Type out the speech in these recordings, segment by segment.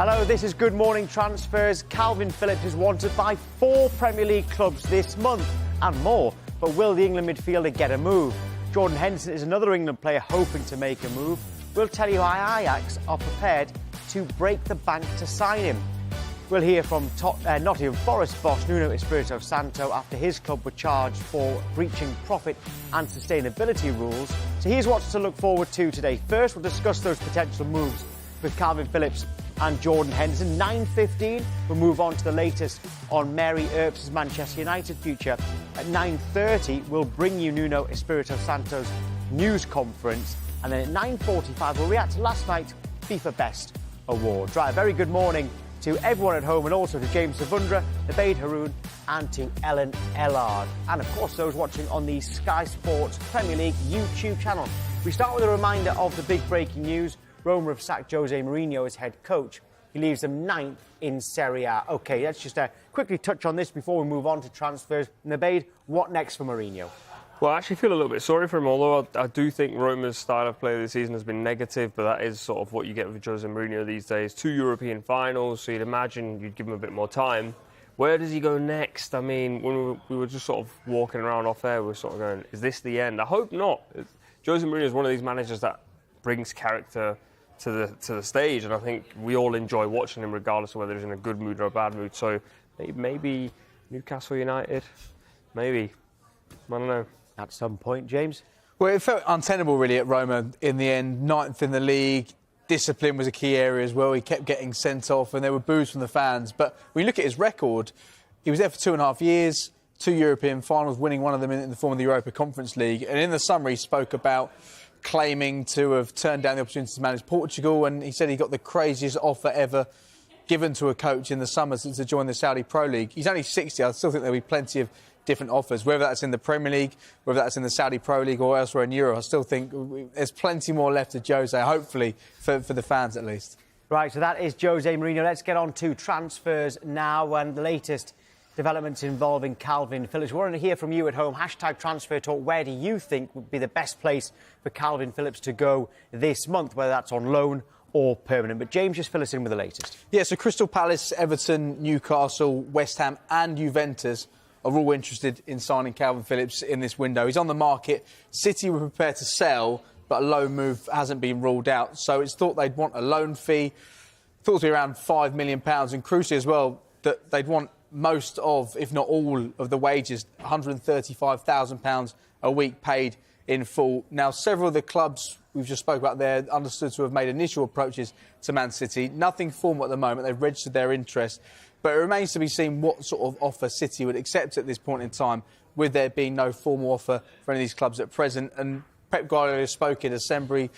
Hello, this is Good Morning Transfers. Kalvin Phillips is wanted by 4 Premier League clubs this month and more. But will the England midfielder get a move? Jordan Henderson is another England player hoping to make a move. We'll tell you how Ajax are prepared to break the bank to sign him. We'll hear from Nottingham Forest boss Nuno Espirito Santo after his club were charged for breaching profit and sustainability rules. So here's what's to look forward to today. First, we'll discuss those potential moves with Kalvin Phillips and Jordan Henderson. 9:15, we'll move on to the latest on Mary Earps' Manchester United future. At 9:30, we'll bring you Nuno Espirito Santo's news conference. And then at 9:45, we'll react to last night's FIFA Best Award. Right, a very good morning to everyone at home and also to James Savundra, Nabeed Haroon and to Ellen Ellard. And of course those watching on the Sky Sports Premier League YouTube channel. We start with a reminder of the big breaking news. Roma have sacked Jose Mourinho as head coach. He leaves them 9th in Serie A. OK, let's just quickly touch on this before we move on to transfers. Nabeed, what next for Mourinho? Well, I actually feel a little bit sorry for him, although I do think Roma's style of play this season has been negative, but that is sort of what you get with Jose Mourinho these days. 2 European finals, so you'd imagine you'd give him a bit more time. Where does he go next? I mean, when we were just sort of walking around off air, we were sort of going, is this the end? I hope not. Jose Mourinho is one of these managers that brings character to the stage, and I think we all enjoy watching him regardless of whether he's in a good mood or a bad mood. So maybe Newcastle United, maybe. I don't know. At some point, James? Well, it felt untenable, really, at Roma in the end. 9th in the league. Discipline was a key area as well. He kept getting sent off and there were boos from the fans. But when you look at his record, he was there for 2.5 years, 2 European finals, winning one of them in the form of the Europa Conference League. And in the summer, he spoke about claiming to have turned down the opportunity to manage Portugal, and he said he got the craziest offer ever given to a coach in the summer to join the Saudi Pro League. He's only 60. I still think there'll be plenty of different offers, whether that's in the Premier League, whether that's in the Saudi Pro League or elsewhere in Europe. I still think there's plenty more left of Jose, hopefully, for the fans at least. Right, so that is Jose Mourinho. Let's get on to transfers now and the latest developments involving Kalvin Phillips. We want to hear from you at home. Hashtag transfer talk. Where do you think would be the best place for Kalvin Phillips to go this month, whether that's on loan or permanent? But James, just fill us in with the latest. Yeah, so Crystal Palace, Everton, Newcastle, West Ham and Juventus are all interested in signing Kalvin Phillips in this window. He's on the market. City were prepared to sell, but a loan move hasn't been ruled out. So it's thought they'd want a loan fee, thought to be around £5 million. And crucially as well, that they'd want most of, if not all, of the wages, £135,000 a week paid in full. Now, several of the clubs we've just spoke about there understood to have made initial approaches to Man City. Nothing formal at the moment. They've registered their interest. But it remains to be seen what sort of offer City would accept at this point in time, with there being no formal offer for any of these clubs at present. And Pep Guardiola spoke in Assembly,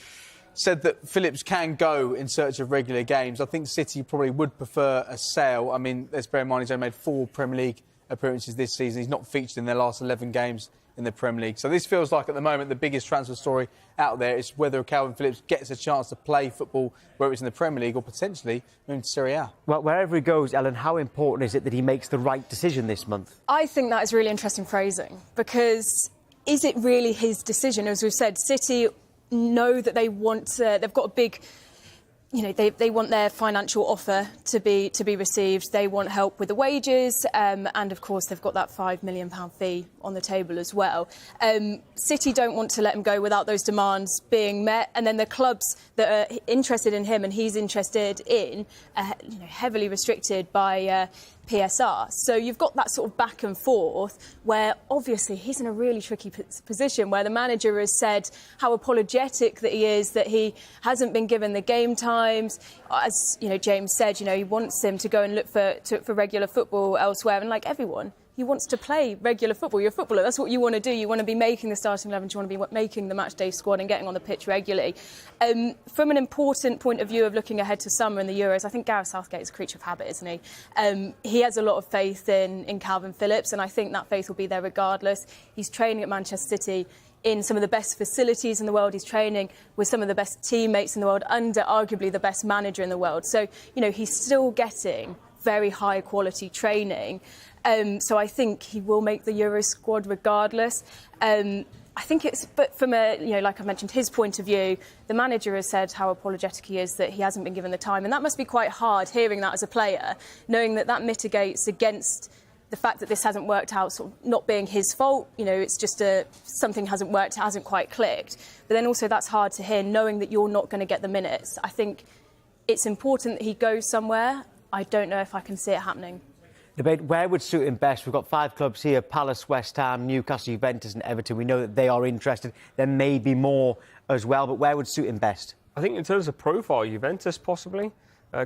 said that Phillips can go in search of regular games. I think City probably would prefer a sale. I mean, let's bear in mind he's only made 4 Premier League appearances this season. He's not featured in their last 11 games in the Premier League. So this feels like, at the moment, the biggest transfer story out there is whether Kalvin Phillips gets a chance to play football, whether it's in the Premier League or potentially move to Serie A. Well, wherever he goes, Ellen, how important is it that he makes the right decision this month? I think that is really interesting phrasing, because is it really his decision? As we've said, City know that they want they've got a big, they want their financial offer to be received. They want help with the wages, and of course they've got that £5 million fee on the table as well. City don't want to let him go without those demands being met, and then the clubs that are interested in him and he's interested in are heavily restricted by PSR. So you've got that sort of back and forth where obviously he's in a really tricky position, where the manager has said how apologetic that he is that he hasn't been given the game times. As James said, he wants him to go and look for regular football elsewhere, and like everyone, he wants to play regular football. You're a footballer. That's what you want to do. You want to be making the starting 11. You want to be making the matchday squad and getting on the pitch regularly. From an important point of view of looking ahead to summer and the Euros, I think Gareth Southgate is a creature of habit, isn't he? He has a lot of faith in Kalvin Phillips, and I think that faith will be there regardless. He's training at Manchester City in some of the best facilities in the world. He's training with some of the best teammates in the world, under arguably the best manager in the world. So, he's still getting very high quality training. So I think he will make the Euro squad regardless. I think but from like I mentioned, his point of view, the manager has said how apologetic he is that he hasn't been given the time. And that must be quite hard, hearing that as a player, knowing that mitigates against the fact that this hasn't worked out, sort of not being his fault. It's just something hasn't worked, hasn't quite clicked. But then also that's hard to hear, knowing that you're not going to get the minutes. I think it's important that he goes somewhere. I don't know if I can see it happening. Debate where would suit him best. We've got 5 clubs here: Palace, West Ham, Newcastle, Juventus and Everton. We know that they are interested. There may be more as well, but where would suit him best? I think in terms of profile, Juventus possibly.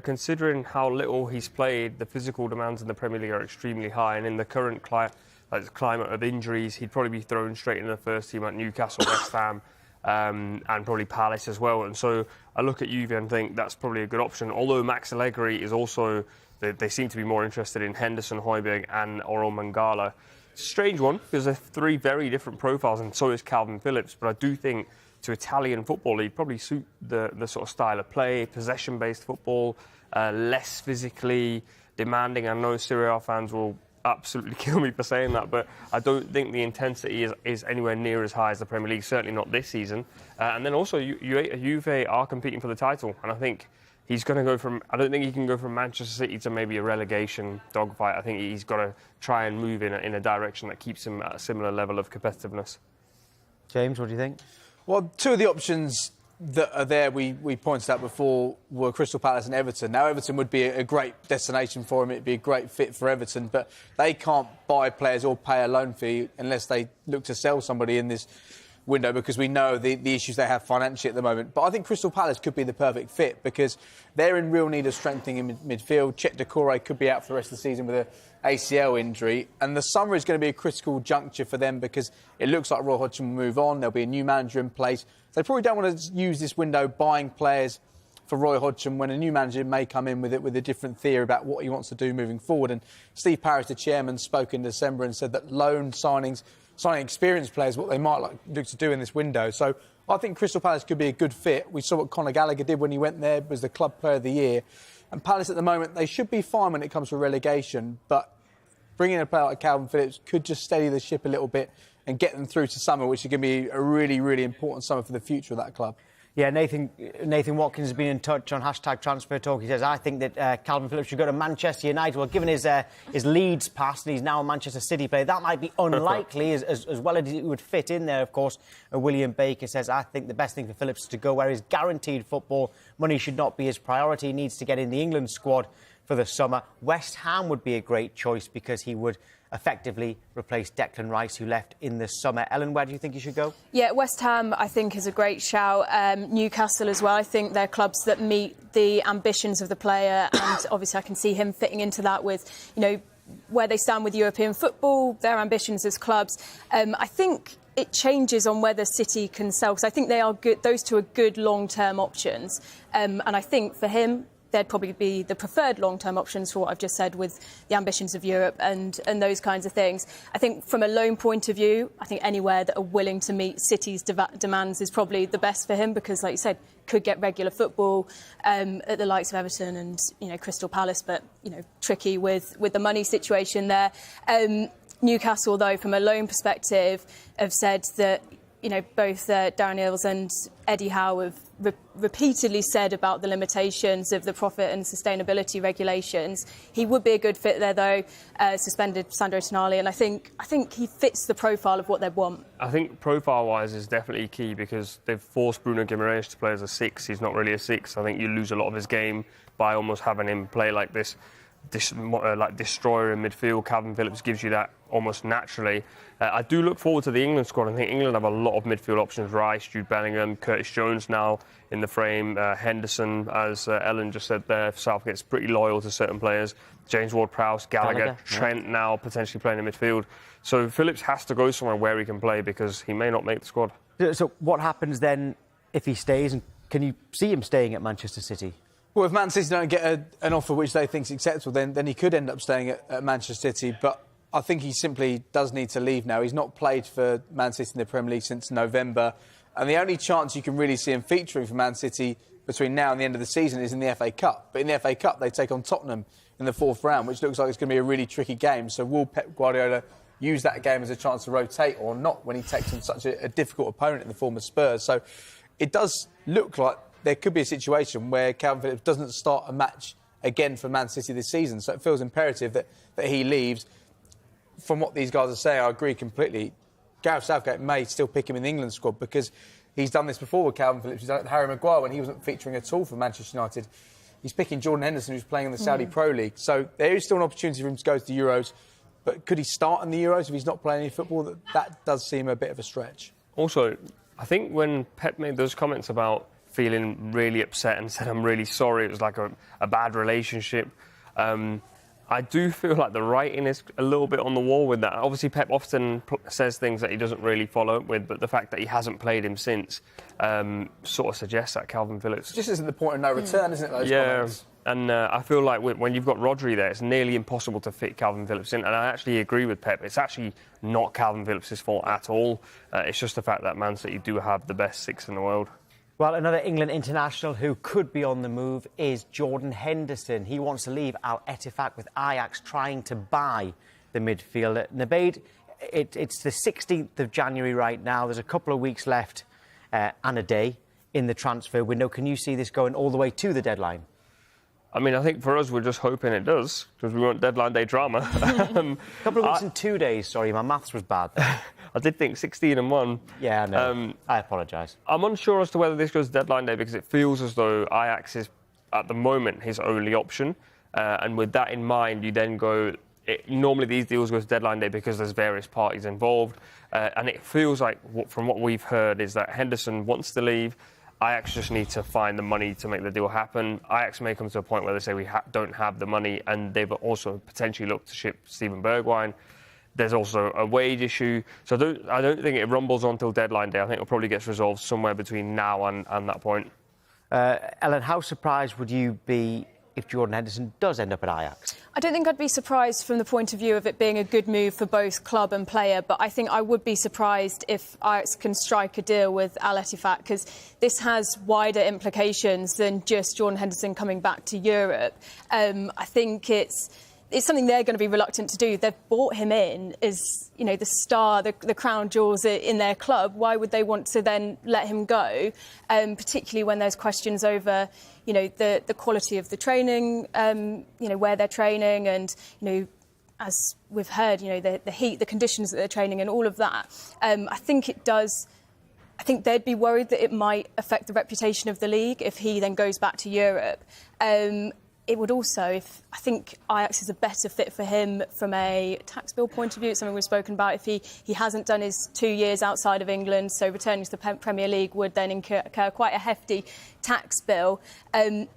Considering how little he's played, the physical demands in the Premier League are extremely high, and in the current climate of injuries, he'd probably be thrown straight into the first team at Newcastle, West Ham, and probably Palace as well. And so I look at Juve and think that's probably a good option. Although Max Allegri is also, they seem to be more interested in Henderson, Højbjerg and Oral Mangala. It's a strange one because they're 3 very different profiles, and so is Kalvin Phillips. But I do think to Italian football, he'd probably suit the sort of style of play, possession-based football, less physically demanding. I know Serie A fans will absolutely kill me for saying that, but I don't think the intensity is anywhere near as high as the Premier League, certainly not this season. And then also, Juve are competing for the title, and I think he's going to go from... I don't think he can go from Manchester City to maybe a relegation dogfight. I think he's got to try and move in a direction that keeps him at a similar level of competitiveness. James, what do you think? Well, 2 of the options that are there, we pointed out before, were Crystal Palace and Everton. Now, Everton would be a great destination for him. It'd be a great fit for Everton, but they can't buy players or pay a loan fee unless they look to sell somebody in this window, because we know the issues they have financially at the moment. But I think Crystal Palace could be the perfect fit because they're in real need of strengthening in midfield. Chet Decore could be out for the rest of the season with an ACL injury, and the summer is going to be a critical juncture for them because it looks like Roy Hodgson will move on. There'll be a new manager in place. They probably don't want to use this window buying players for Roy Hodgson when a new manager may come in with a different theory about what he wants to do moving forward. And Steve Parish, the chairman, spoke in December and said that loan signings, signing experienced players, what they might look to do in this window. So I think Crystal Palace could be a good fit. We saw what Conor Gallagher did when he went there, was the club player of the year. And Palace at the moment, they should be fine when it comes to relegation, but bringing a player like Kalvin Phillips could just steady the ship a little bit and get them through to summer, which is going to be a really, really important summer for the future of that club. Yeah, Nathan Watkins has been in touch on #TransferTalk. He says, I think that Kalvin Phillips should go to Manchester United. Well, given his Leeds past and he's now a Manchester City player, that might be unlikely, as well as it would fit in there, of course. William Baker says, I think the best thing for Phillips is to go where he's guaranteed football. Money should not be his priority. He needs to get in the England squad for the summer. West Ham would be a great choice because he would effectively replace Declan Rice, who left in the summer. Ellen, where do you think he should go? Yeah, West Ham, I think, is a great shout. Newcastle as well. I think they're clubs that meet the ambitions of the player, and obviously I can see him fitting into that with, where they stand with European football, their ambitions as clubs. I think it changes on whether City can sell, because I think they are good. Those 2 are good long-term options, and I think for him, they'd probably be the preferred long-term options for what I've just said with the ambitions of Europe and those kinds of things. I think from a loan point of view, I think anywhere that are willing to meet City's demands is probably the best for him because, like you said, could get regular football at the likes of Everton and, Crystal Palace, but, tricky with the money situation there. Newcastle, though, from a loan perspective, have said that, both Darren Eales and Eddie Howe have repeatedly said about the limitations of the profit and sustainability regulations. He would be a good fit there, though. Suspended Sandro Tonali, and I think he fits the profile of what they want. I think profile-wise is definitely key because they've forced Bruno Guimaraes to play as a 6. He's not really a 6. I think you lose a lot of his game by almost having him play like this. Destroyer in midfield. Kalvin Phillips gives you that almost naturally. I do look forward to the England squad. I think England have a lot of midfield options. Rice, Jude Bellingham, Curtis Jones now in the frame, Henderson, as Ellen just said there. Southgate's pretty loyal to certain players. James Ward-Prowse, Gallagher, Trent now potentially playing in midfield. So Phillips has to go somewhere where he can play because he may not make the squad. So what happens then if he stays, and can you see him staying at Manchester City? Well, if Man City don't get an offer which they think is acceptable, then he could end up staying at Manchester City. But I think he simply does need to leave now. He's not played for Man City in the Premier League since November. And the only chance you can really see him featuring for Man City between now and the end of the season is in the FA Cup. But in the FA Cup, they take on Tottenham in the 4th round, which looks like it's going to be a really tricky game. So will Pep Guardiola use that game as a chance to rotate or not when he takes on such a difficult opponent in the form of Spurs. So it does look like there could be a situation where Kalvin Phillips doesn't start a match again for Man City this season. So it feels imperative that he leaves. From what these guys are saying, I agree completely. Gareth Southgate may still pick him in the England squad because he's done this before with Kalvin Phillips. He's done it with Harry Maguire when he wasn't featuring at all for Manchester United. He's picking Jordan Henderson, who's playing in the Saudi Pro League. So there is still an opportunity for him to go to the Euros. But could he start in the Euros if he's not playing any football? That does seem a bit of a stretch. Also, I think when Pep made those comments about feeling really upset and said, I'm really sorry, it was like a bad relationship, I do feel like the writing is a little bit on the wall with that. Obviously, Pep often says things that he doesn't really follow up with, but the fact that he hasn't played him since sort of suggests that Kalvin Phillips... It just isn't the point of no return, isn't it, those comments? And I feel like when you've got Rodri there, it's nearly impossible to fit Kalvin Phillips in. And I actually agree with Pep. It's actually not Kalvin Phillips' fault at all. It's just the fact that Man City do have the best six in the world. Well, another England international who could be on the move is Jordan Henderson. He wants to leave Al Ettifaq with Ajax trying to buy the midfielder. Nabeed, it's the 16th of January right now. There's a couple of weeks left and a day in the transfer window. Can you see this going all the way to the deadline? I mean, I think for us, we're just hoping it does, because we want deadline day drama. A couple of weeks and 2 days, sorry, my maths was bad there. I did think 16 and 1. Yeah, I know. I apologise. I'm unsure as to whether this goes deadline day, because it feels as though Ajax is, at the moment, his only option. And with that in mind, you then go... normally these deals go to deadline day because there's various parties involved. And it feels like, from what we've heard, is that Henderson wants to leave. Ajax just need to find the money to make the deal happen. Ajax may come to a point where they say we don't have the money, and they've also potentially looked to ship Steven Bergwijn. There's also a wage issue. So I don't think it rumbles on till deadline day. I think it probably gets resolved somewhere between now and that point. Ellen, how surprised would you be if Jordan Henderson does end up at Ajax? I don't think I'd be surprised from the point of view of it being a good move for both club and player, but I think I would be surprised if Ajax can strike a deal with Al Ettifaq, because this has wider implications than just Jordan Henderson coming back to Europe. I think it's something they're going to be reluctant to do. They've brought him in as, you know, the star, the crown jewels in their club. Why would they want to then let him go? Particularly when there's questions over, you know, the quality of the training, you know, where they're training, and, you know, as we've heard, you know, the heat, the conditions that they're training, and all of that. I think it does. I think they'd be worried that it might affect the reputation of the league if he then goes back to Europe. It would also, I think Ajax is a better fit for him from a tax bill point of view. It's something we've spoken about. If he hasn't done his 2 years outside of England, so returning to the Premier League would then incur quite a hefty tax bill.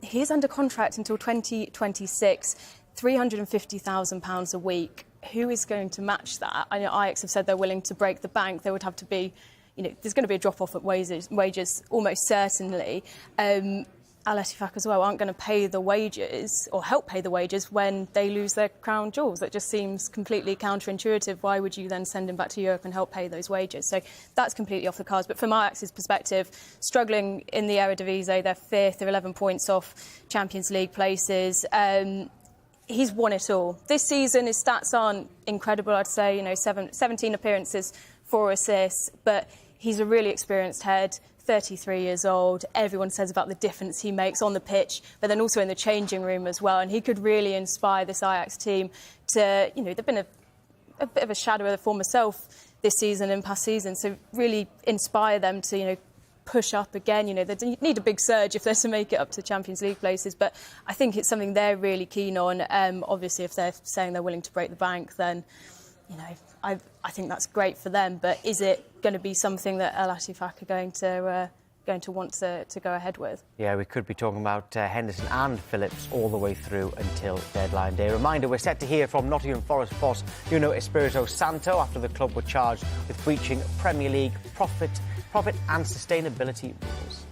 He is under contract until 2026, £350,000 a week. Who is going to match that? I know Ajax have said they're willing to break the bank. There would have to be, you know, there's going to be a drop-off at wages almost certainly. Al Ettifaq as well aren't going to pay the wages or help pay the wages when they lose their crown jewels. That just seems completely counterintuitive. Why would you then send him back to Europe and help pay those wages? So that's completely off the cards. But from Ajax's perspective, struggling in the Eredivisie, they're fifth, they're 11 points off Champions League places. He's won it all. This season, his stats aren't incredible, I'd say. You know, 17 appearances, 4 assists, but he's a really experienced head. 33 years old. Everyone says about the difference he makes on the pitch, but then also in the changing room as well. And he could really inspire this Ajax team to, you know, they've been a bit of a shadow of the former self this season and past seasons. So really inspire them to, you know, push up again. You know, they need a big surge if they're to make it up to Champions League places. But I think it's something they're really keen on. Obviously, if they're saying they're willing to break the bank, then, you know, I think that's great for them. But is it going to be something that Al Ettifaq are going to want to go ahead with? Yeah, we could be talking about Henderson and Phillips all the way through until deadline day. Reminder, we're set to hear from Nottingham Forest boss Nuno Espirito Santo after the club were charged with breaching Premier League profit and sustainability rules.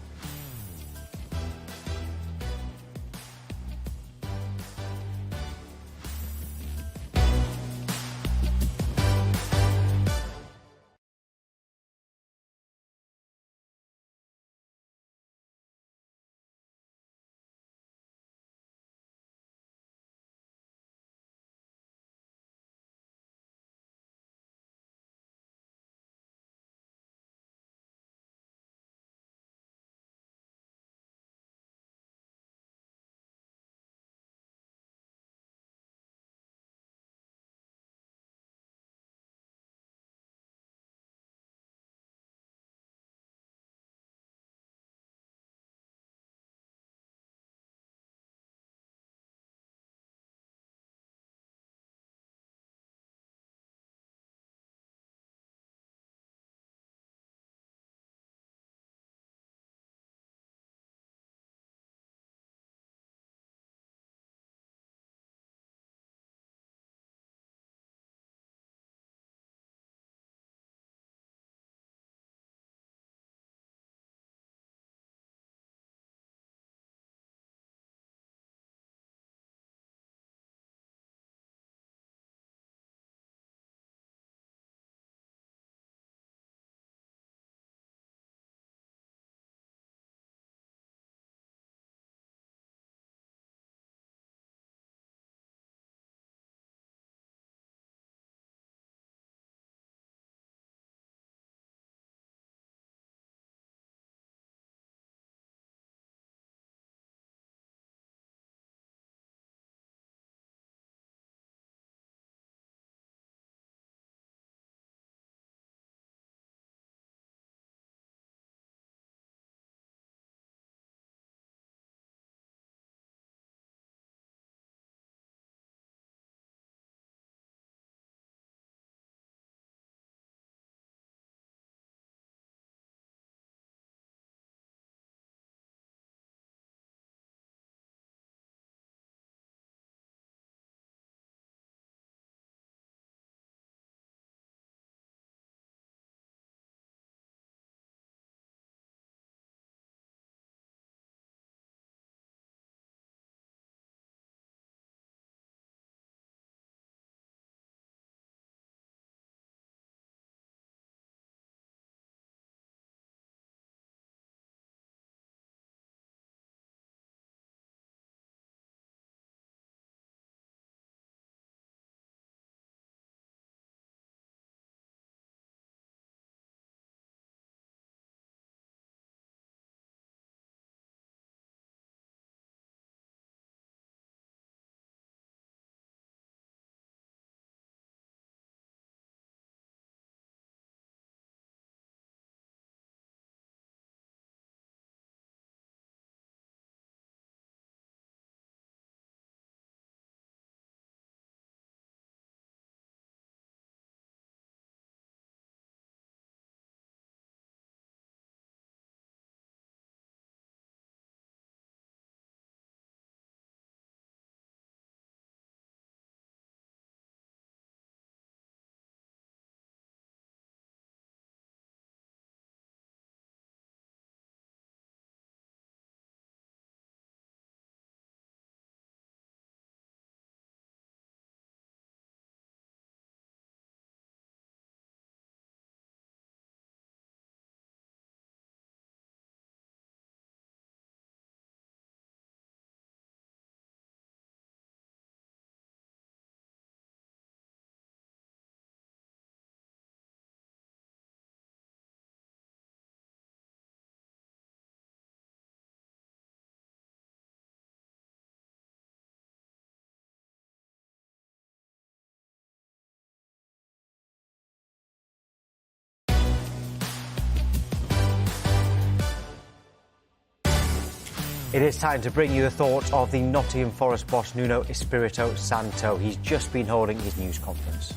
It is time to bring you the thoughts of the Nottingham Forest boss Nuno Espirito Santo. He's just been holding his news conference.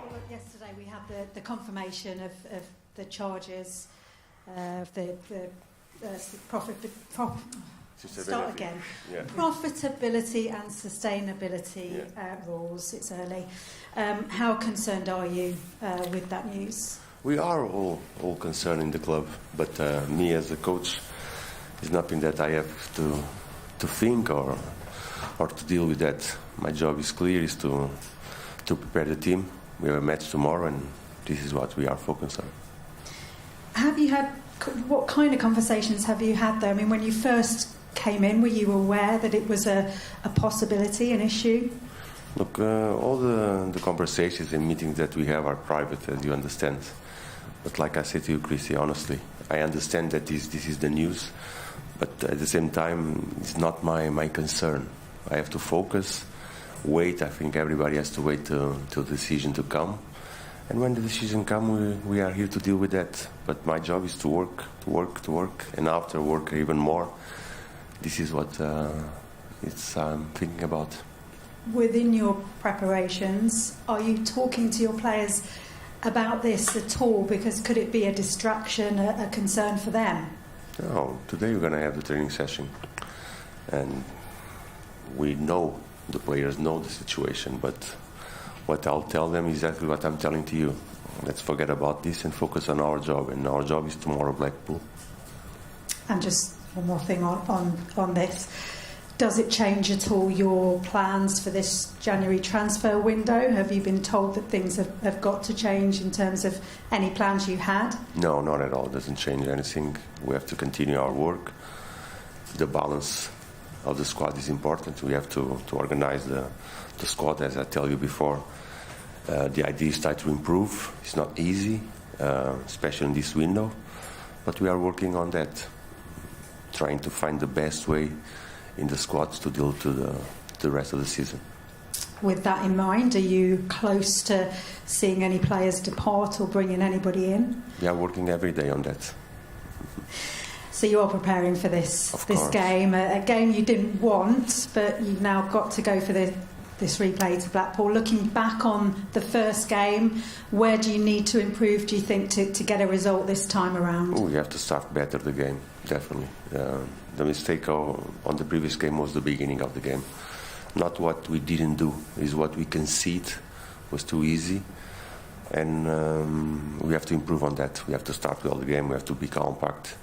Well, yesterday we had the confirmation of the charges of the profitability and sustainability rules. It's early. How concerned are you with that news? We are all concerned in the club, but me as a coach, is nothing that I have to think or to deal with that. My job is clear, is to prepare the team. We have a match tomorrow, and this is what we are focused on. What kind of conversations have you had there? I mean, when you first came in, were you aware that it was a possibility, an issue? Look, all the conversations and meetings that we have are private, as you understand. But like I said to you, Chrissy, honestly, I understand that this is the news, but at the same time, it's not my concern. I have to focus, wait. I think everybody has to wait till the decision to come. And when the decision comes, we are here to deal with that. But my job is to work, and after work even more. This is what I'm thinking about. Within your preparations, are you talking to your players about this at all? Because could it be a distraction, a concern for them? No, today we're going to have the training session. And we know, the players know the situation, but what I'll tell them is exactly what I'm telling to you. Let's forget about this and focus on our job. And our job is tomorrow, Blackpool. And just one more thing on this. Does it change at all your plans for this January transfer window? Have you been told that things have got to change in terms of any plans you had? No, not at all. It doesn't change anything. We have to continue our work. The balance of the squad is important. We have to organize the squad, as I tell you before. The idea is try to improve. It's not easy, especially in this window, but we are working on that, trying to find the best way in the squads to deal to the rest of the season. With that in mind, are you close to seeing any players depart or bringing anybody in? We are working every day on that. So you are preparing for this game, a game you didn't want, but you've now got to go for this replay to Blackpool. Looking back on the first game, where do you need to improve, do you think, to get a result this time around? We have to start better the game, definitely. The mistake on the previous game was the beginning of the game. Not what we didn't do, is what we conceded was too easy. And we have to improve on that. We have to start well the game, we have to be compact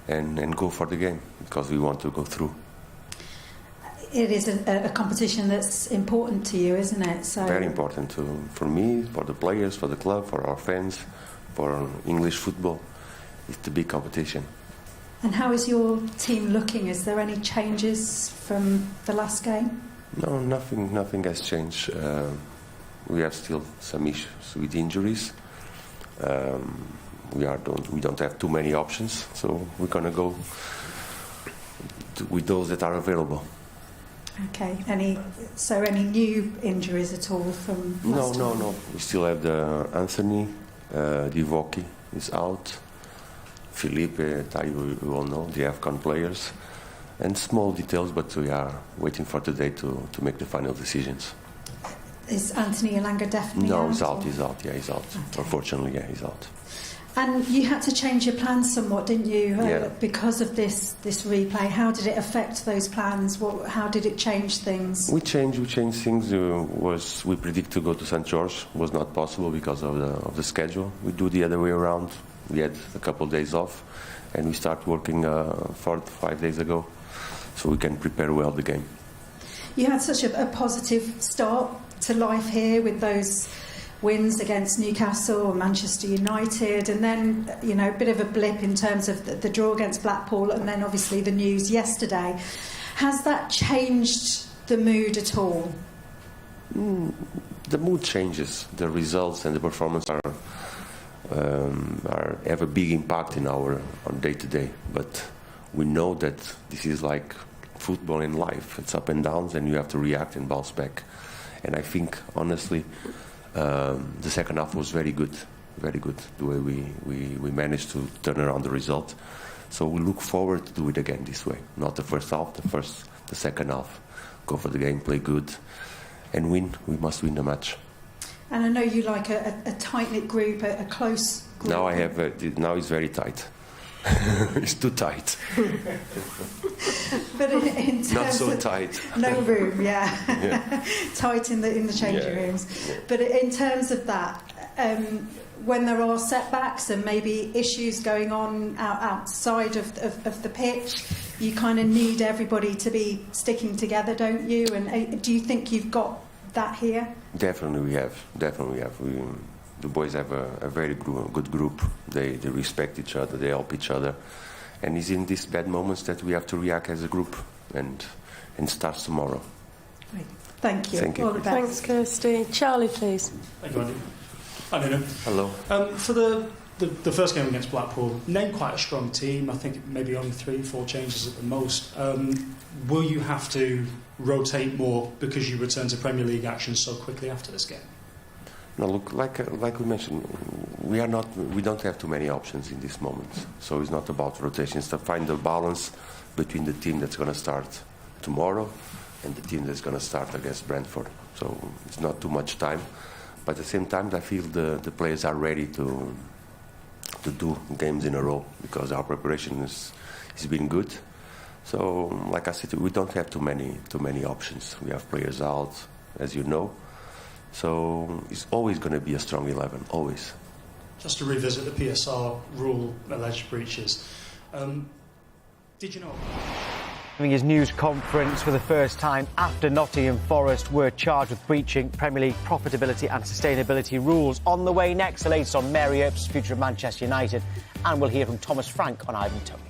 and go for the game, because we want to go through. It is a competition that's important to you, isn't it? So very important for me, for the players, for the club, for our fans, for English football. It's the big competition. And how is your team looking? Is there any changes from the last game? No, nothing has changed. We have still some issues with injuries. We don't have too many options, so we're going to go with those that are available. Okay. Any new injuries at all from last time? No. We still have the Anthony, Divock is out. Phillips, you all know, the AFCON players, and small details, but we are waiting for today to make the final decisions. Is Anthony Elanga definitely out? No, he's out. He's out. Okay. Unfortunately, he's out. And you had to change your plans somewhat, didn't you? Yeah. Because of this replay. How did it affect those plans? How did it change things? We changed things. We predict to go to St. George. Was not possible because of the schedule. We do the other way around. We had a couple of days off, and we start working 4 to 5 days ago, so we can prepare well the game. You had such a positive start to life here with those wins against Newcastle and Manchester United, and then a bit of a blip in terms of the draw against Blackpool, and then obviously the news yesterday. Has that changed the mood at all? The mood changes. The results and the performance have a big impact on day to day. But we know that this is like football in life. It's up and downs, and you have to react and bounce back. And I think, honestly, the second half was very good. The way we managed to turn around the result. So we look forward to do it again this way. Not the first half, the second half. Go for the game, play good, and win. We must win the match. And I know you like a tight-knit group, a close group. Now now it's very tight. It's too tight. But in terms Not so of tight. No room, yeah. Yeah. Tight in the changing rooms. Yeah. But in terms of that, when there are setbacks and maybe issues going on outside of the pitch, you kind of need everybody to be sticking together, don't you? And do you think you've got that here? Definitely we have. The boys have a very good group. They respect each other, they help each other. And it's in these bad moments that we have to react as a group, and starts tomorrow. Great. Thank you. Thank you. All the best. Thanks, Kirsty. Charlie, please. Thank you, Andy. Hi, Nuno. Hello. For the first game against Blackpool, named quite a strong team. I think maybe only 3-4 changes at the most. Will you have to rotate more because you return to Premier League action so quickly after this game? No, look, like we mentioned, we don't have too many options in this moment. So it's not about rotation. It's to find the balance between the team that's going to start tomorrow and the team that's going to start against Brentford. So it's not too much time. But at the same time, I feel the players are ready to do games in a row because our preparation has been good. So, like I said, we don't have too many options. We have players out, as you know. So it's always going to be a strong 11, always. Just to revisit the PSR rule alleged breaches, did you know? Having his news conference for the first time after Nottingham Forest were charged with breaching Premier League profitability and sustainability rules. On the way next, the latest on Mary Earp's future of Manchester United, and we'll hear from Thomas Frank on Ivan Toney.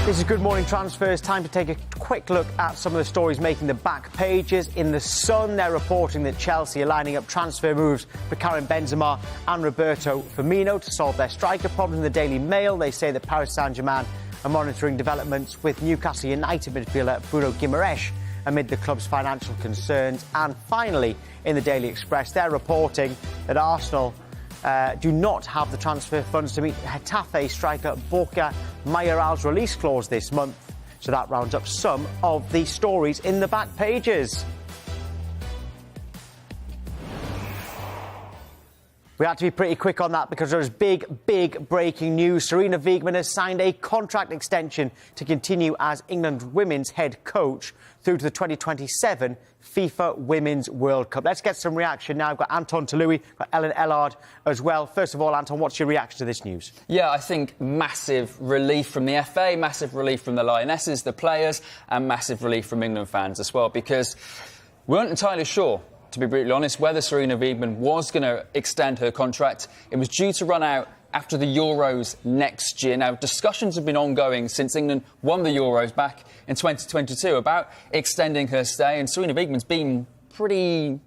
This is Good Morning Transfers. Time to take a quick look at some of the stories making the back pages. In The Sun, they're reporting that Chelsea are lining up transfer moves for Karim Benzema and Roberto Firmino to solve their striker problem. In the Daily Mail, they say that Paris Saint-Germain are monitoring developments with Newcastle United midfielder Bruno Guimaraes amid the club's financial concerns. And finally, in the Daily Express, they're reporting that Arsenal do not have the transfer funds to meet Getafe striker Borja Mayoral's release clause this month. So that rounds up some of the stories in the back pages. We had to be pretty quick on that because there was big breaking news. Sarina Wiegman has signed a contract extension to continue as England women's head coach through to the 2027 FIFA Women's World Cup. Let's get some reaction now. I've got Anton Toloui, got Ellen Ellard as well. First of all, Anton, what's your reaction to this news? Yeah, I think massive relief from the FA, massive relief from the Lionesses, the players, and massive relief from England fans as well, because we weren't entirely sure, to be brutally honest, whether Sarina Wiegman was going to extend her contract. It was due to run out after the Euros next year. Now, discussions have been ongoing since England won the Euros back in 2022 about extending her stay, and Sarina Wiegman's been pretty,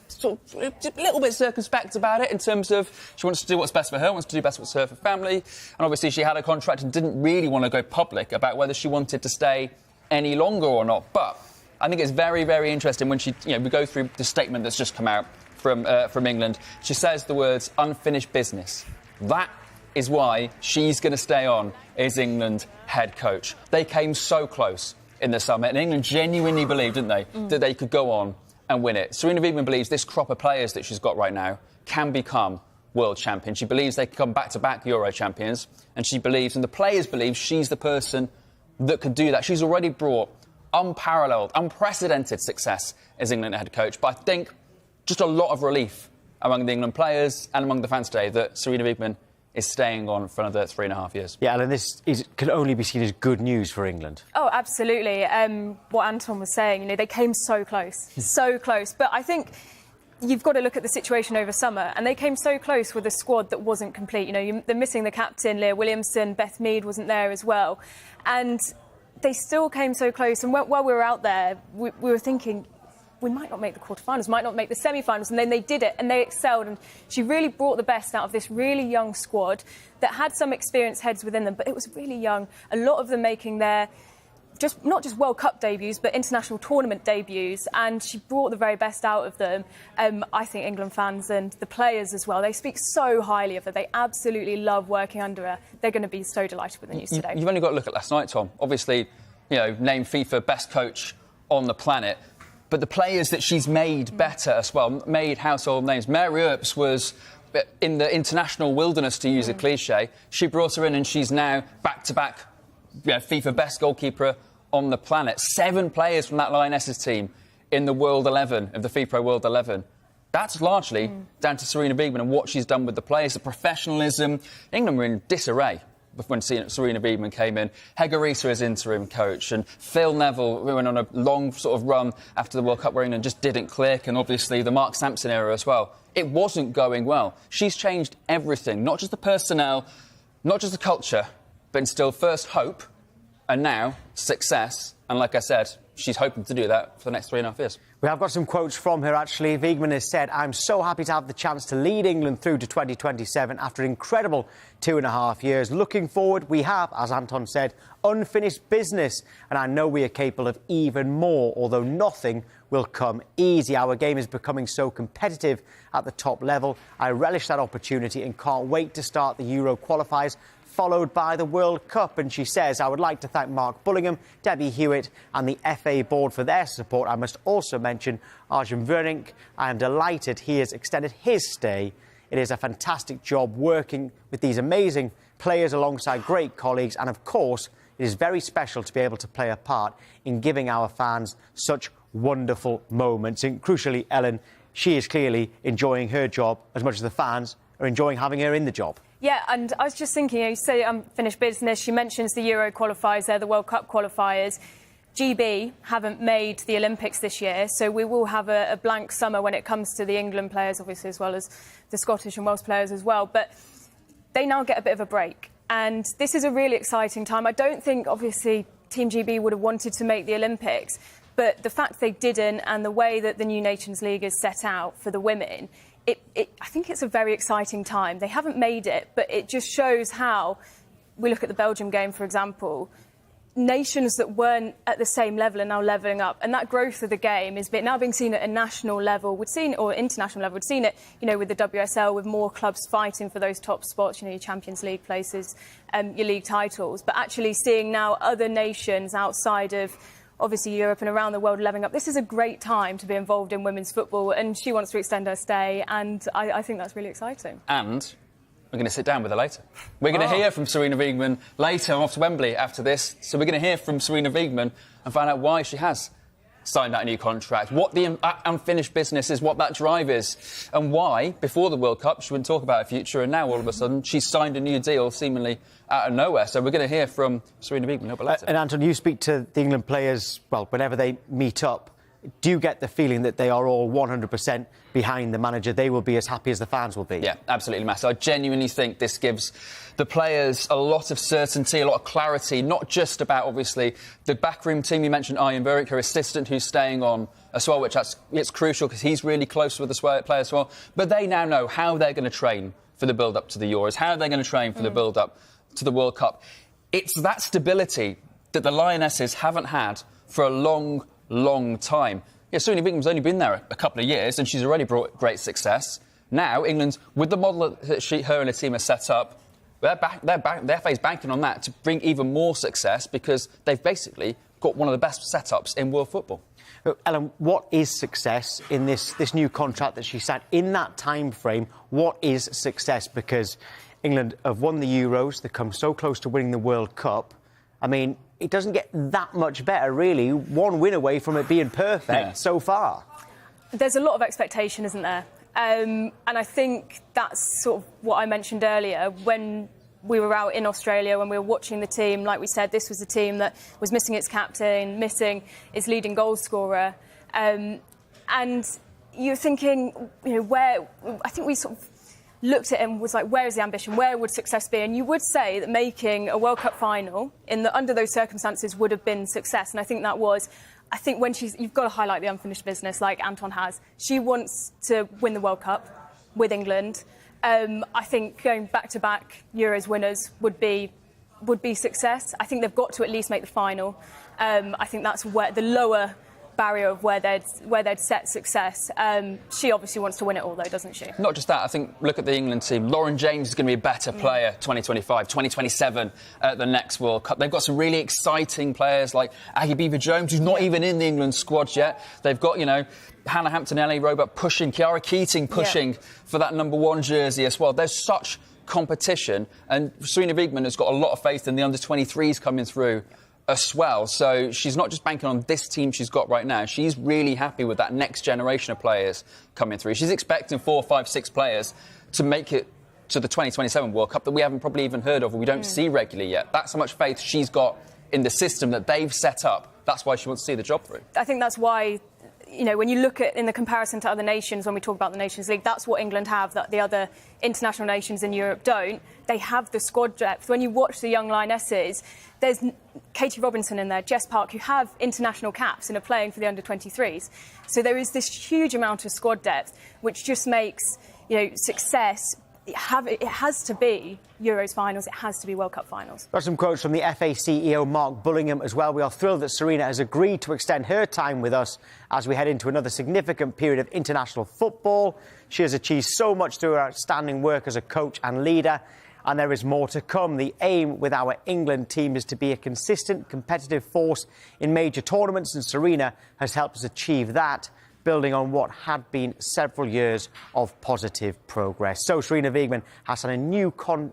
sort of a little bit circumspect about it in terms of she wants to do what's best for her, wants to do best for her family, and obviously she had a contract and didn't really want to go public about whether she wanted to stay any longer or not. But I think it's very, very interesting when we go through the statement that's just come out from England. She says the words unfinished business. That is why she's going to stay on as England head coach. They came so close in the summer, and England genuinely believed, didn't they, that they could go on and win it. Sarina Wiegman believes this crop of players that she's got right now can become world champions. She believes they can come back-to-back Euro champions, and she believes, and the players believe, she's the person that could do that. She's already brought unparalleled, unprecedented success as England head coach, but I think just a lot of relief among the England players and among the fans today that Sarina Wiegman is staying on for another 3.5 years. Yeah, and this can only be seen as good news for England. Oh, absolutely. What Anton was saying, they came so close, so close. But I think you've got to look at the situation over summer, and they came so close with a squad that wasn't complete. They're missing the captain, Leah Williamson, Beth Mead wasn't there as well. And they still came so close. And while we were out there, we were thinking, we might not make the quarterfinals, might not make the semi-finals, and then they did it and they excelled, and she really brought the best out of this really young squad that had some experienced heads within them, but it was really young. A lot of them making their not just World Cup debuts, but international tournament debuts, and she brought the very best out of them. I think England fans and the players as well, they speak so highly of her. They absolutely love working under her. They're going to be so delighted with the news today. You've only got to look at last night, Tom. Obviously, named FIFA best coach on the planet. But the players that she's made better as well, made household names. Mary Earps was in the international wilderness, to use a cliche. She brought her in and she's now back-to-back FIFA best goalkeeper on the planet. 7 players from that Lionesses team in the World 11, of the FIFA World 11. That's largely down to Sarina Wiegman and what she's done with the players, the professionalism. England were in disarray when Sarina Wiegman came in. Hegarisa as interim coach, and Phil Neville went on a long sort of run after the World Cup where England just didn't click, and obviously the Mark Sampson era as well. It wasn't going well. She's changed everything, not just the personnel, not just the culture, but instilled first hope and now success. And like I said, she's hoping to do that for the next 3.5 years. We have got some quotes from her, actually. Wiegman has said, "I'm so happy to have the chance to lead England through to 2027 after an incredible 2.5 years. Looking forward, we have, as Anton said, unfinished business, and I know we are capable of even more, although nothing will come easy. Our game is becoming so competitive at the top level. I relish that opportunity and can't wait to start the Euro qualifiers, followed by the World Cup." And she says, "I would like to thank Mark Bullingham, Debbie Hewitt and the FA board for their support. I must also mention Arjen Vernink. I am delighted he has extended his stay. It is a fantastic job working with these amazing players alongside great colleagues, and of course it is very special to be able to play a part in giving our fans such wonderful moments." And crucially, Ellen, she is clearly enjoying her job as much as the fans are enjoying having her in the job. Yeah, and I was just thinking, you say unfinished business. She mentions the Euro qualifiers there, the World Cup qualifiers. GB haven't made the Olympics this year, so we will have a blank summer when it comes to the England players, obviously, as well as the Scottish and Welsh players as well. But they now get a bit of a break. And this is a really exciting time. I don't think, obviously, Team GB would have wanted to make the Olympics, but the fact they didn't and the way that the new Nations League is set out for the women, I think it's a very exciting time. They haven't made it, but it just shows how, we look at the Belgium game, for example, nations that weren't at the same level are now levelling up, and that growth of the game is now being seen at a national level. We've seen it, or international level. We've seen it, with the WSL, with more clubs fighting for those top spots. Your Champions League places, your league titles. But actually seeing now other nations outside of, obviously, Europe and around the world levelling up. This is a great time to be involved in women's football, and she wants to extend her stay, and I think that's really exciting. And we're going to sit down with her later. We're going to hear from Sarina Wiegman later. I'm off to Wembley after this. So we're going to hear from Sarina Wiegman and find out why she has signed that new contract, what the unfinished business is, what that drive is, and why, before the World Cup, she wouldn't talk about her future, and now, all of a sudden, she's signed a new deal, seemingly out of nowhere. So we're going to hear from Sarina Wiegman a little bit later. And, Anton, you speak to the England players, well, whenever they meet up. Do you get the feeling that they are all 100% behind the manager? They will be as happy as the fans will be? Yeah, absolutely, Matt. I genuinely think this gives the players a lot of certainty, a lot of clarity, not just about, obviously, the backroom team. You mentioned Arjen Burek, her assistant, who's staying on as well, which it's crucial because he's really close with the players as well. But they now know how they're going to train for the build-up to the Euros, how they're going to train for the build-up to the World Cup. It's that stability that the Lionesses haven't had for a long time. Yeah, Sarina Wiegman's only been there a couple of years and she's already brought great success. Now, England, with the model that her and her team have set up, their FA's banking on that to bring even more success because they've basically got one of the best setups in world football. Ellen, what is success in this new contract that she signed? In that time frame, what is success? Because England have won the Euros, they've come so close to winning the World Cup. I mean, it doesn't get that much better, really. One win away from it being perfect so far. There's a lot of expectation, isn't there? And I think that's sort of what I mentioned earlier. When we were out in Australia, when we were watching the team, like we said, this was a team that was missing its captain, missing its leading goal scorer. And you're thinking, where... I think we sort of looked at it and was like, where is the ambition? Where would success be? And you would say that making a World Cup final under those circumstances would have been success. And I think that was... I think when you've got to highlight the unfinished business, like Anton has. She wants to win the World Cup with England. I think going back-to-back Euros winners would be success. I think they've got to at least make the final. I think that's where the lower barrier of where they'd set success. She obviously wants to win it all, though, doesn't she? Not just that. I think, look at the England team. Lauren James is going to be a better player 2025, 2027 at the next World Cup. They've got some really exciting players like Aggie Beaver-Jones, who's not even in the England squad yet. They've got, Hannah Hampton, Ellie Roebuck pushing, Kiara Keating pushing for that #1 jersey as well. There's such competition, and Sarina Wiegman has got a lot of faith in the under-23s coming through as well. So she's not just banking on this team she's got right now. She's really happy with that next generation of players coming through. She's expecting 4, 5, 6 players to make it to the 2027 World Cup that we haven't probably even heard of or we don't see regularly yet. That's how much faith she's got in the system that they've set up. That's why she wants to see the job through. I think that's why, when you look at in the comparison to other nations, when we talk about the Nations League, that's what England have that the other international nations in Europe don't. They have the squad depth. When you watch the young Lionesses, there's Katie Robinson in there, Jess Park, who have international caps and are playing for the under-23s. So there is this huge amount of squad depth, which just makes, success. It has to be Euros finals, it has to be World Cup finals. Got some quotes from the FA CEO Mark Bullingham as well. We are thrilled that Sarina has agreed to extend her time with us as we head into another significant period of international football. She has achieved so much through her outstanding work as a coach and leader, and there is more to come. The aim with our England team is to be a consistent, competitive force in major tournaments, and Sarina has helped us achieve that, building on what had been several years of positive progress. So Sarina Wiegman has signed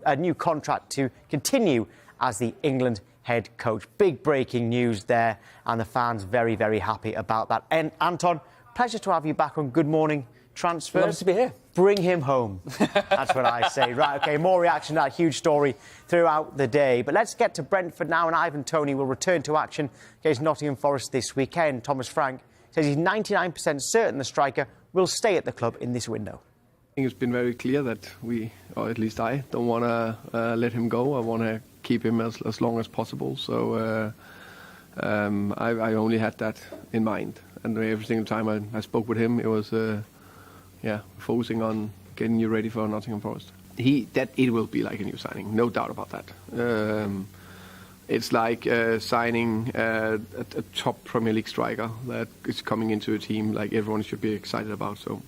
a new contract to continue as the England head coach. Big breaking news there, and the fans very, very happy about that. And Anton, pleasure to have you back on Good Morning Transfers. Love to be here. Bring him home. That's what I say. Right, OK, more reaction to that huge story throughout the day. But let's get to Brentford now, and Ivan Toney will return to action against Nottingham Forest this weekend. Thomas Frank says he's 99% certain the striker will stay at the club in this window. I think it's been very clear that we, or at least I, don't want to let him go. I want to keep him as long as possible. So I only had that in mind. And every single time I spoke with him, it was focusing on getting you ready for Nottingham Forest. It will be like a new signing, no doubt about that. It's like signing a top Premier League striker that is coming into a team like everyone should be excited about. So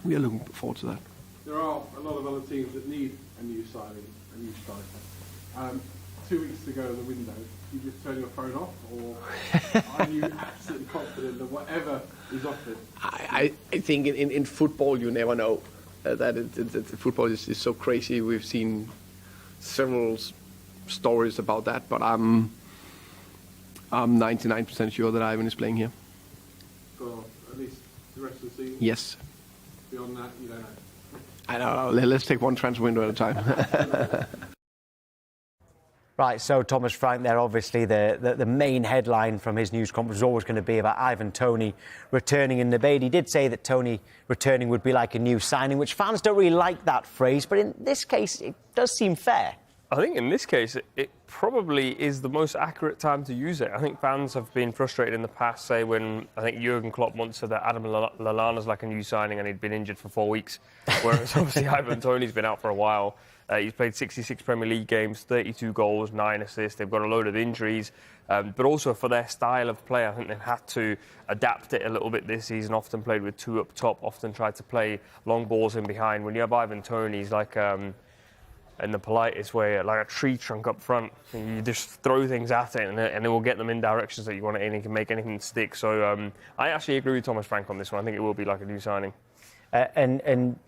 we are looking forward to that. There are a lot of other teams that need a new signing, a new striker. 2 weeks ago in the window, you just turn your phone off, or are you absolutely confident that whatever is offered? I think in football you never know. Football is so crazy. We've seen several stories about that, but I'm 99% sure that Ivan is playing here. For at least the rest of the season? Yes. Beyond that, you don't know? I don't know. Let's take one transfer window at a time. Right, so Thomas Frank there, obviously the main headline from his news conference was always going to be about Ivan Toney returning in the debate. He did say that Toney returning would be like a new signing, which fans don't really like that phrase, but in this case it does seem fair. I think in this case, it probably is the most accurate time to use it. I think fans have been frustrated in the past, say, when I think Jurgen Klopp once said that Adam Lallana's like a new signing and he'd been injured for 4 weeks, whereas obviously Ivan Toney's been out for a while. He's played 66 Premier League games, 32 goals, 9 assists. They've got a load of injuries, but also for their style of play, I think they've had to adapt it a little bit this season. Often played with 2 up top, often tried to play long balls in behind. When you have Ivan Toney, he's like... in the politest way, like a tree trunk up front. You just throw things at it and it will get them in directions that you want it in. He can make anything stick. So I actually agree with Thomas Frank on this one. I think it will be like a new signing. And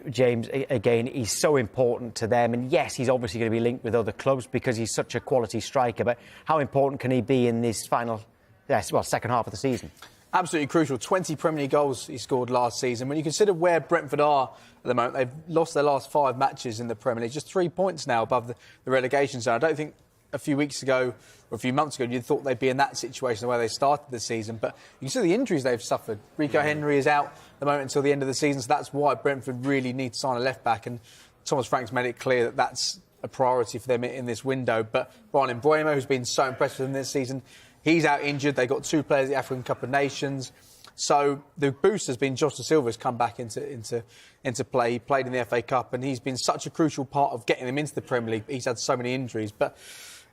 James, again, he's so important to them. And yes, he's obviously going to be linked with other clubs because he's such a quality striker. But how important can he be in this second half of the season? Absolutely crucial. 20 Premier League goals he scored last season. When you consider where Brentford are at the moment, they've lost their last 5 matches in the Premier League, just 3 points now above the relegation zone. I don't think a few weeks ago or a few months ago you'd thought they'd be in that situation where they started the season. But you can see the injuries they've suffered. Rico Henry is out at the moment until the end of the season, so that's why Brentford really need to sign a left-back. And Thomas Frank's made it clear that that's a priority for them in this window. But Brian Mbeumo, who's been so impressive in this season, he's out injured. They've got 2 players at the African Cup of Nations. So the boost has been Josh Da Silva has come back into play. He played in the FA Cup and he's been such a crucial part of getting them into the Premier League. He's had so many injuries. But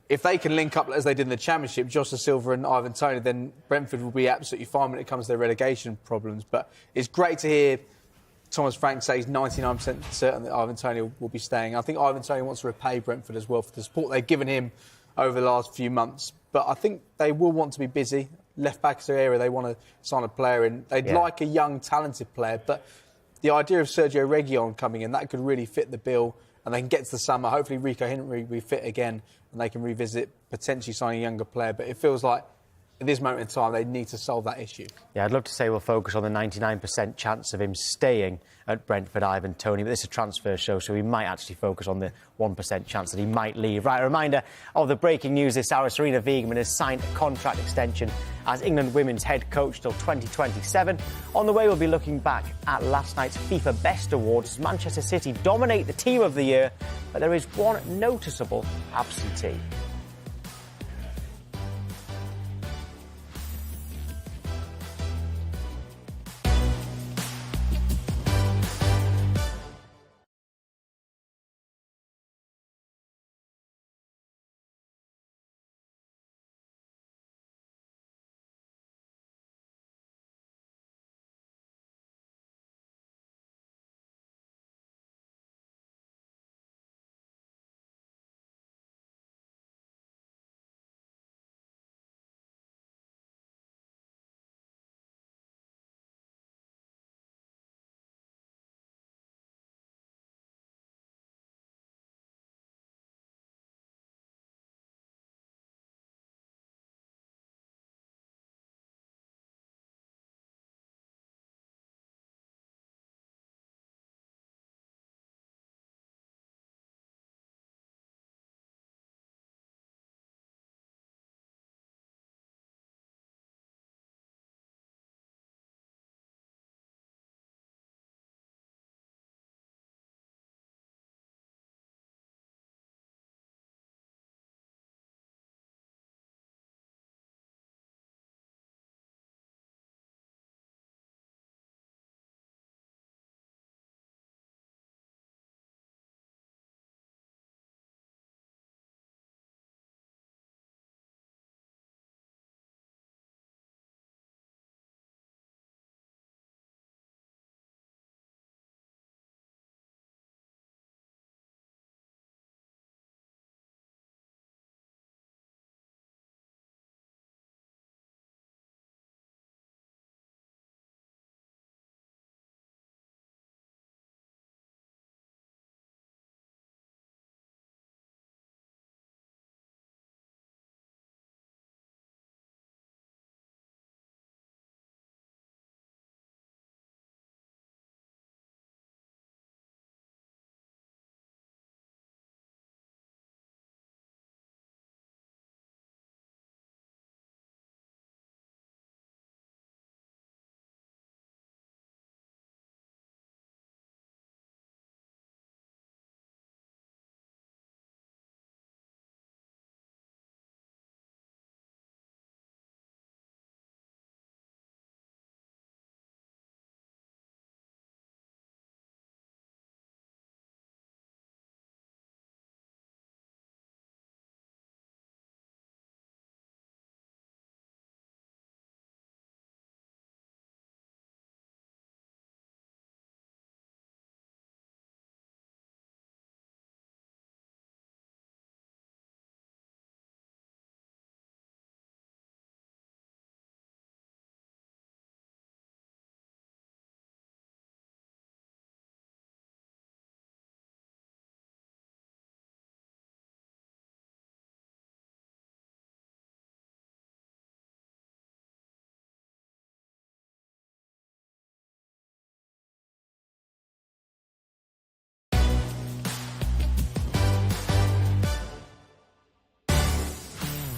if they can link up as they did in the Championship, Josh Da Silva and Ivan Toney, then Brentford will be absolutely fine when it comes to their relegation problems. But it's great to hear Thomas Frank say he's 99% certain that Ivan Toney will be staying. I think Ivan Toney wants to repay Brentford as well for the support they've given him over the last few months. But I think they will want to be busy. Left-back is their area. They want to sign a player in. They'd like a young, talented player. But the idea of Sergio Reguilon coming in, that could really fit the bill. And they can get to the summer. Hopefully Rico Henry will be fit again and they can revisit potentially signing a younger player. But it feels like at this moment in time, they need to solve that issue. Yeah, I'd love to say we'll focus on the 99% chance of him staying at Brentford, Ivan Toney, but this is a transfer show, so we might actually focus on the 1% chance that he might leave. Right, a reminder of the breaking news this hour. Sarina Wiegman has signed a contract extension as England women's head coach till 2027. On the way, we'll be looking back at last night's FIFA Best Awards as Manchester City dominate the Team of the Year, but there is one noticeable absentee.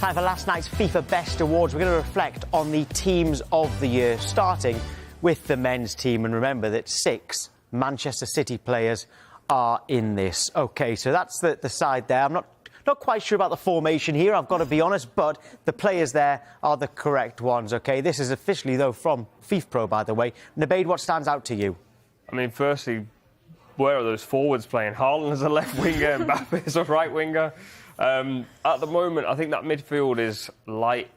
Time for last night's FIFA Best Awards. We're going to reflect on the teams of the year, starting with the men's team. And remember that 6 Manchester City players are in this. OK, so that's the side there. I'm not quite sure about the formation here, I've got to be honest, but the players there are the correct ones, OK? This is officially, though, from FIFA Pro, by the way. Nabeed, what stands out to you? I mean, firstly, where are those forwards playing? Haaland as a left winger, Mbappe as a right winger. At the moment, I think that midfield is light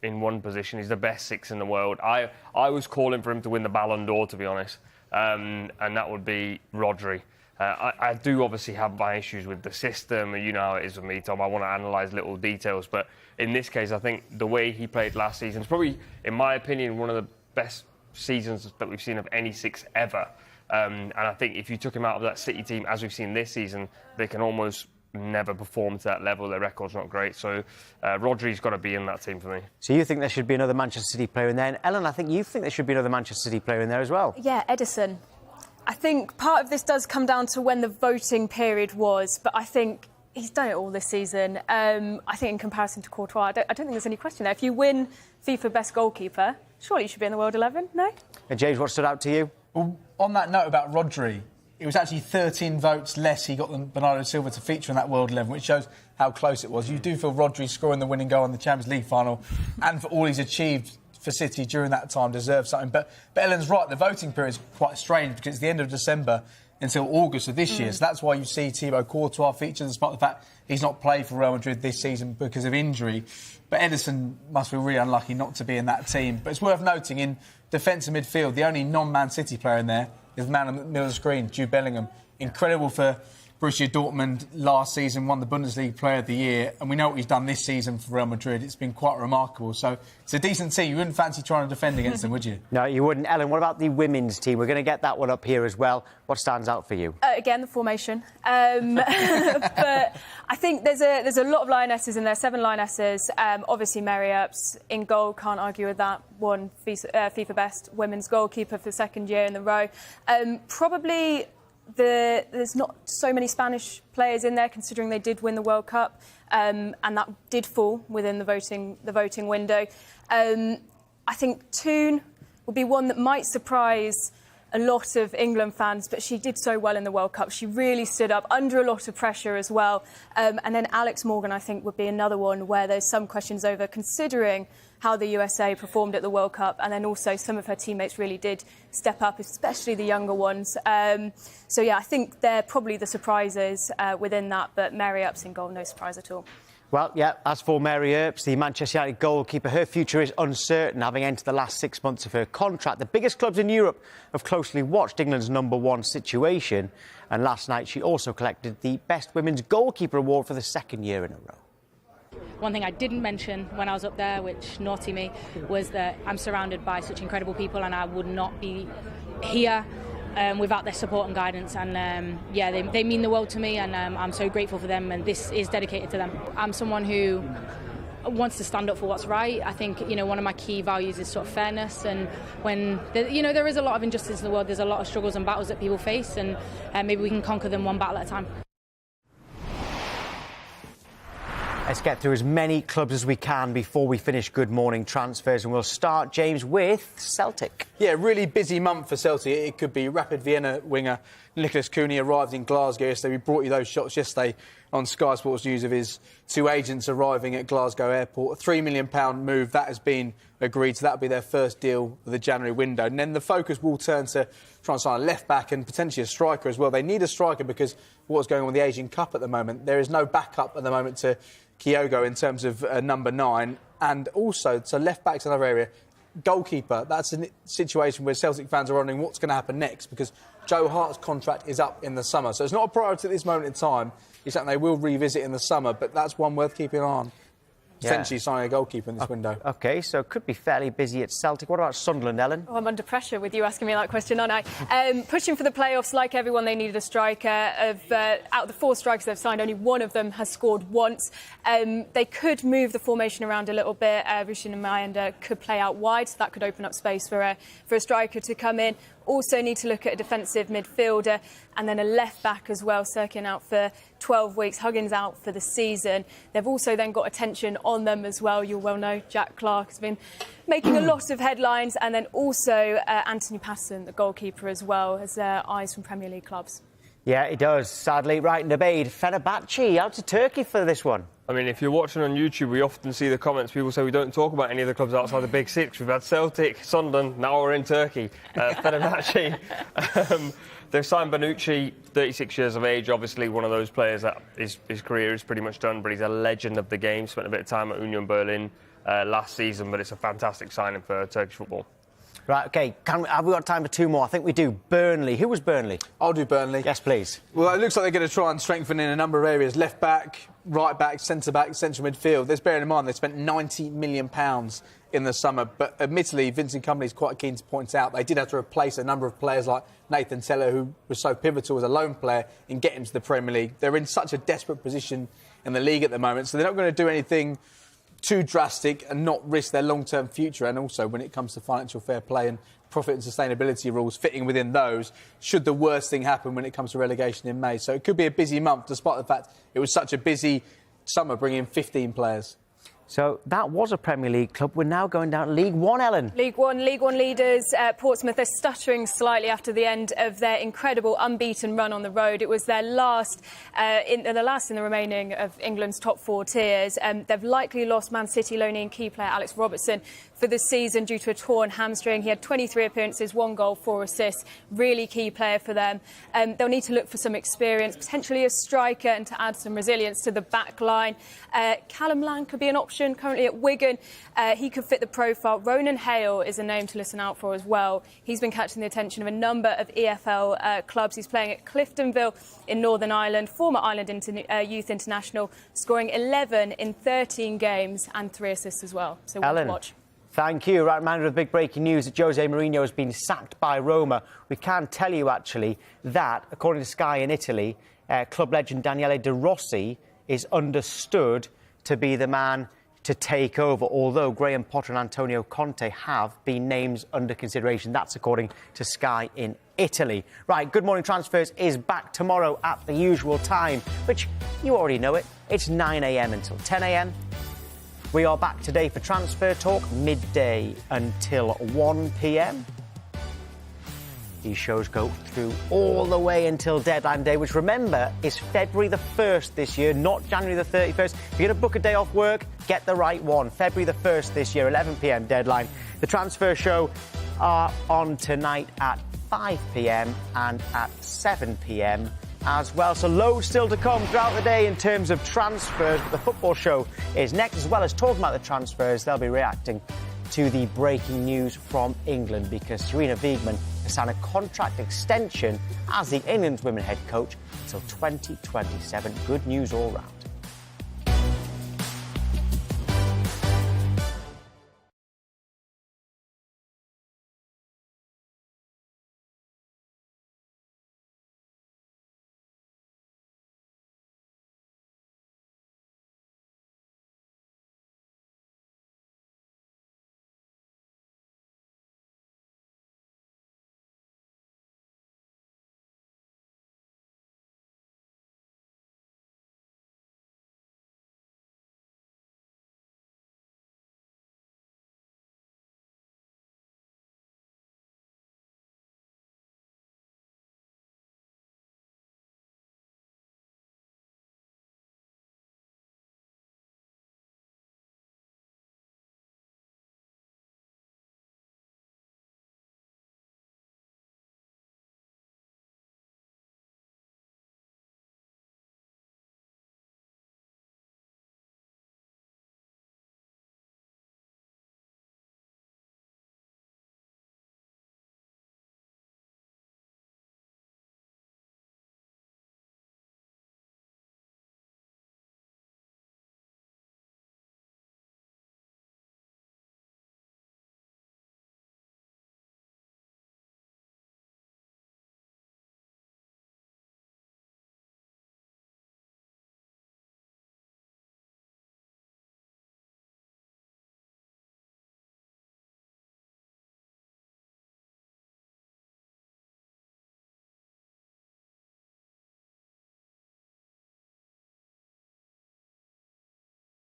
in one position. He's the best 6 in the world. I was calling for him to win the Ballon d'Or, to be honest, and that would be Rodri. I do obviously have my issues with the system, and you know how it is with me, Tom. I want to analyse little details, but in this case, I think the way he played last season is probably, in my opinion, one of the best seasons that we've seen of any 6 ever. And I think if you took him out of that City team, as we've seen this season, they can almost never perform to that level. Their record's not great. So Rodri's got to be in that team for me. So you think there should be another Manchester City player in there? And Ellen, I think you think there should be another Manchester City player in there as well. Yeah, Edison. I think part of this does come down to when the voting period was, but I think he's done it all this season. I think in comparison to Courtois, I don't think there's any question there. If you win FIFA Best Goalkeeper, surely you should be in the World 11, no? And James, what stood out to you? Well, on that note about Rodri, it was actually 13 votes less he got than Bernardo Silva to feature in that World 11, which shows how close it was. You do feel Rodri scoring the winning goal in the Champions League final, and for all he's achieved for City during that time, deserves something. But Ellen's right, the voting period is quite strange because it's the end of December until August of this year. So that's why you see Thibaut Courtois feature, despite the fact he's not played for Real Madrid this season because of injury. But Edison must be really unlucky not to be in that team. But it's worth noting, in defence and midfield, the only non-Man City player in there is the man on the middle of the screen, Jude Bellingham. Incredible for Borussia Dortmund last season, won the Bundesliga Player of the Year, and we know what he's done this season for Real Madrid. It's been quite remarkable. So it's a decent team. You wouldn't fancy trying to defend against them, would you? No, you wouldn't. Ellen, what about the women's team? We're going to get that one up here as well. What stands out for you? Again, the formation. But I think there's a lot of lionesses in there, 7 lionesses. Obviously, Mary Earps in goal, can't argue with that. Won FIFA Best Women's Goalkeeper for the 2nd year in a row. Probably there's not so many Spanish players in there, considering they did win the World Cup, and that did fall within the voting window. I think Toon will be one that might surprise a lot of England fans, but she did so well in the World Cup. She really stood up under a lot of pressure as well. And then Alex Morgan, I think, would be another one where there's some questions over, considering how the USA performed at the World Cup, and then also some of her teammates really did step up, especially the younger ones. So, yeah, I think they're probably the surprises within that, but Mary Earps in goal, no surprise at all. Well, yeah, as for Mary Earps, the Manchester United goalkeeper, her future is uncertain, having entered the last 6 months of her contract. The biggest clubs in Europe have closely watched England's #1 situation, and last night she also collected the Best Women's Goalkeeper award for the 2nd year in a row. One thing I didn't mention when I was up there, which naughty me, was that I'm surrounded by such incredible people, and I would not be here without their support and guidance. And yeah, they mean the world to me, and I'm so grateful for them, and this is dedicated to them. I'm someone who wants to stand up for what's right. I think, one of my key values is sort of fairness, and when there is a lot of injustice in the world, there's a lot of struggles and battles that people face, and maybe we can conquer them one battle at a time. Let's get through as many clubs as we can before we finish Good Morning Transfers, and we'll start, James, with Celtic. Yeah, really busy month for Celtic. It could be Rapid Vienna winger Nicholas Cooney arrived in Glasgow yesterday. We brought you those shots yesterday on Sky Sports News of his 2 agents arriving at Glasgow Airport. A £3 million move, that has been agreed, so that'll be their first deal of the January window. And then the focus will turn to try and sign a left-back and potentially a striker as well. They need a striker because what's going on with the Asian Cup at the moment. There is no backup at the moment to Kyogo in terms of number 9. And also, so left-back's another area. Goalkeeper, that's a situation where Celtic fans are wondering what's going to happen next, because Joe Hart's contract is up in the summer. So it's not a priority at this moment in time. It's something they will revisit in the summer, but that's one worth keeping an eye on. Potentially signing a goalkeeper in this window. OK, so it could be fairly busy at Celtic. What about Sunderland, Ellen? Oh, I'm under pressure with you asking me that question, aren't I? Pushing for the playoffs, like everyone, they needed a striker. Out of the 4 strikers they've signed, only one of them has scored once. They could move the formation around a little bit. Rushin and Mayenda could play out wide, so that could open up space for a striker to come in. Also need to look at a defensive midfielder and then a left-back as well, Sirkin out for 12 weeks, Huggins out for the season. They've also then got attention on them as well. You'll well know Jack Clark has been making a lot of headlines, and then also Anthony Patterson, the goalkeeper, as well, has eyes from Premier League clubs. Yeah, he does, sadly. Right, Nabeed, Fenerbahce out to Turkey for this one. I mean, if you're watching on YouTube, we often see the comments. People say we don't talk about any of the clubs outside the Big Six. We've had Celtic, Sunderland, now we're in Turkey. Fenerbahce. They've signed Bonucci, 36 years of age, obviously one of those players that his career is pretty much done, but he's a legend of the game. Spent a bit of time at Union Berlin last season, but it's a fantastic signing for Turkish football. Right, OK, have we got time for two more? I think we do. Burnley. Who was Burnley? I'll do Burnley. Yes, please. Well, it looks like they're going to try and strengthen in a number of areas. Left-back, right-back, centre-back, central midfield. Let's bear in mind they spent £90 million in the summer, but admittedly, Vincent Kompany is quite keen to point out they did have to replace a number of players like Nathan Teller, who was so pivotal as a lone player in getting to the Premier League. They're in such a desperate position in the league at the moment, so they're not going to do anything too drastic and not risk their long-term future. And also, when it comes to financial fair play and profit and sustainability rules, fitting within those, should the worst thing happen when it comes to relegation in May. So it could be a busy month, despite the fact it was such a busy summer, bringing in 15 players. So that was a Premier League club. We're now going down to League One, Ellen. League One leaders, Portsmouth, are stuttering slightly after the end of their incredible unbeaten run on the road. It was their last in the remaining of England's top four tiers. They've likely lost Man City loanee and key player Alex Robertson for the season due to a torn hamstring. He had 23 appearances, 1 goal, 4 assists. Really key player for them. They'll need to look for some experience, potentially a striker, and to add some resilience to the back line. Callum Lang could be an option. Currently at Wigan, he could fit the profile. Ronan Hale is a name to listen out for as well. He's been catching the attention of a number of EFL clubs. He's playing at Cliftonville in Northern Ireland, former Ireland Youth International, scoring 11 in 13 games and 3 assists as well. So one to watch. Thank you. Right, man, with big breaking news that Jose Mourinho has been sacked by Roma. We can tell you, actually, that, according to Sky in Italy, club legend Daniele De Rossi is understood to be the man to take over, although Graham Potter and Antonio Conte have been names under consideration. That's according to Sky in Italy. Right, Good Morning Transfers is back tomorrow at the usual time, which you already know it. It's 9 a.m. until 10 a.m. We are back today for Transfer Talk, midday until 1 p.m. These shows go through all the way until deadline day, which, remember, is February the 1st this year, not January the 31st. If you're going to book a day off work, get the right one. February the 1st this year, 11 p.m. deadline. The Transfer Show are on tonight at 5 p.m. and at 7 p.m. as well. So loads still to come throughout the day in terms of transfers. But the Football Show is next. As well as talking about the transfers, they'll be reacting to the breaking news from England, because Serena Wiegman has signed a contract extension as the England's women head coach until 2027. Good news all round.